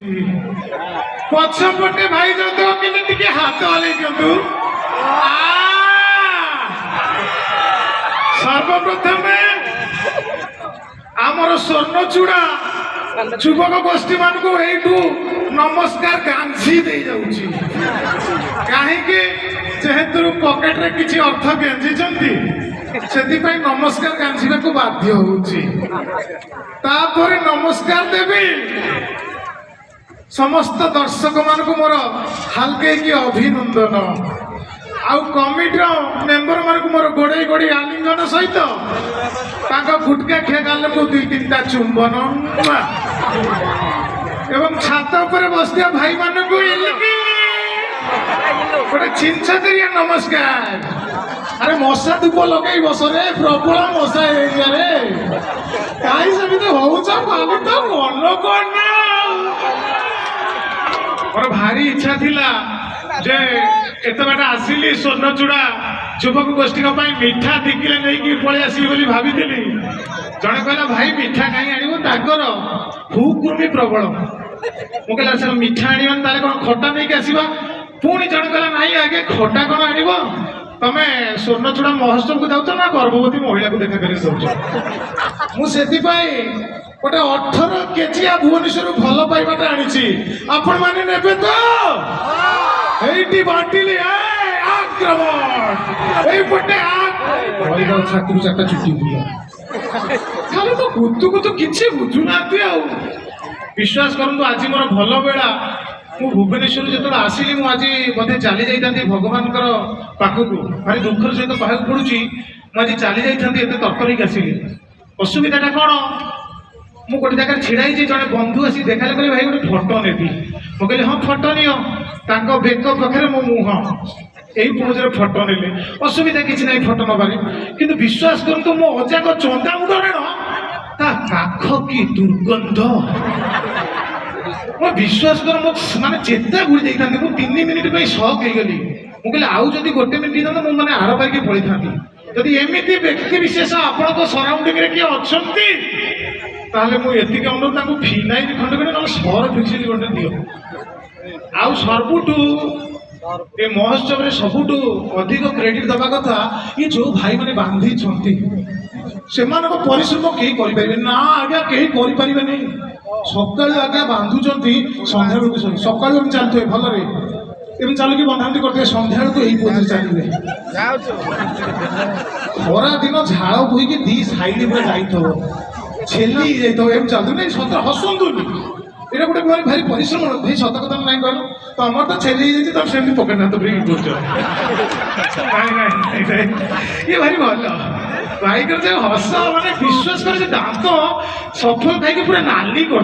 पछपटे भाई जो तो के हाथ हल सर्वप्रथम आमर स्वर्णचूड़ा युवक गोष्ठी मान को नमस्कार गांधी दे जाऊँ कहीं जेहेतु पकेट रे किसी अर्थ गेंजी से नमस्कार गांधी को बाध्य होपर नमस्कार देवी समस्त दर्शक मान को मोर हालके की अभिनंदन आउ कमिटर मेंबर मान को मोर गोड़े गोड़े आलिंगन सहित गुटका खिया गाल को दुई तीन चुंबन एवं छात पर बसता भाई मान को गोटे छिंछ करिया नमस्कार। अरे मशा धूप लगे बसरे प्रबल मशा एरिया कहीं सेमती हो तो मन करना मोर भारी इच्छा थिला जे एते बाटा आसिली स्वर्णचूड़ा युवक गोष्ठी मीठा टिकिले नहीं पलि आसबी बोली भाभी जड़े कहला भाई मीठा कहीं आनिबो ताकर हुकुमी प्रबल मु कहला सर मीठा आनिबन ताले कोन खट्टा नहीं आसीबा पुणी जड़े कहला नहीं आगे खट्टा कोन आनिबो तमे स्वर्णचूड़ा महोत्सव को जाउछ ना गर्भवती महिला को देखा करी जाउछ मु सेति पाई गोटे 18 केजिया भुवनेश्वर भल पाइबाटा आनी आपण माने नेबे तो एटी बाटिली आक्रमण ए पटे आ छाती चारटा चुटी बुला खाली तो कुतु को तो किछि बुझु नाती आ विश्वास करंतु आज मोर भल बेला मु भुवनेश्वर जो आसिली मु आज मते चली जाइतांती भगवान पाखकू भारी दुखर सहित कहक पड़ुची मुझे चली जाइतांती एते तर्करी आसिली असुविधाटा कौन मु गोटे जगह छिड़ाई जड़े बंधु आसी देखा कहले भाई गोटे फोटो नेबी मु कहली हाँ फोटो नियो तांको बेक पाखे मो मुह यही पोजरे फोटो नेले असुविधा किसी ना फोटो नबारे किंतु विश्वास करतु मो अजा को चंदा मुदरण ता काख की दुर्गंध मो विश्वास कर मो माने चेता गुड़ी देई थांती मु 3 मिनिट पे शॉक हे गली मु कहले आउ जदी गोटे मिनिट दन मु माने आर पार के पळी थांती जदी एमिति व्यक्ति विशेष आपण को सराउंडिंग रे के अछंती ताले मु एतिके अनुरोध ताकू फिनाइल खंड करे न सर फिक्सिल गोटे दियो आउ सर्वुटू ए महोत्सव रे सबुटू अधिक क्रेडिट दबा कथा ये जो भाई माने बांधी छंती सेमान को परिश्रम केही करि परिबे ना आज्ञा केही करि परिबे नै सकाळ आज्ञा बांधु छंती संध्या बेलू सकाळ हम चलतो भल रे एवं चालू की बंधाबंधी करते संध्या तो यही पोज चलिए खरा दिन झाड़ बोई की दी साइड पर जाई छेली जाइए एम चलते नहीं सत हसंतुनि ये गोटे भारी परिश्रम भाई सत कथा ना कह तो आम तो छेली तुम सेमती पकेट हाथ ब्रेक ये भारी भल भाई हस माने विश्वास कर दांत सफल खाई पूरा नाली कर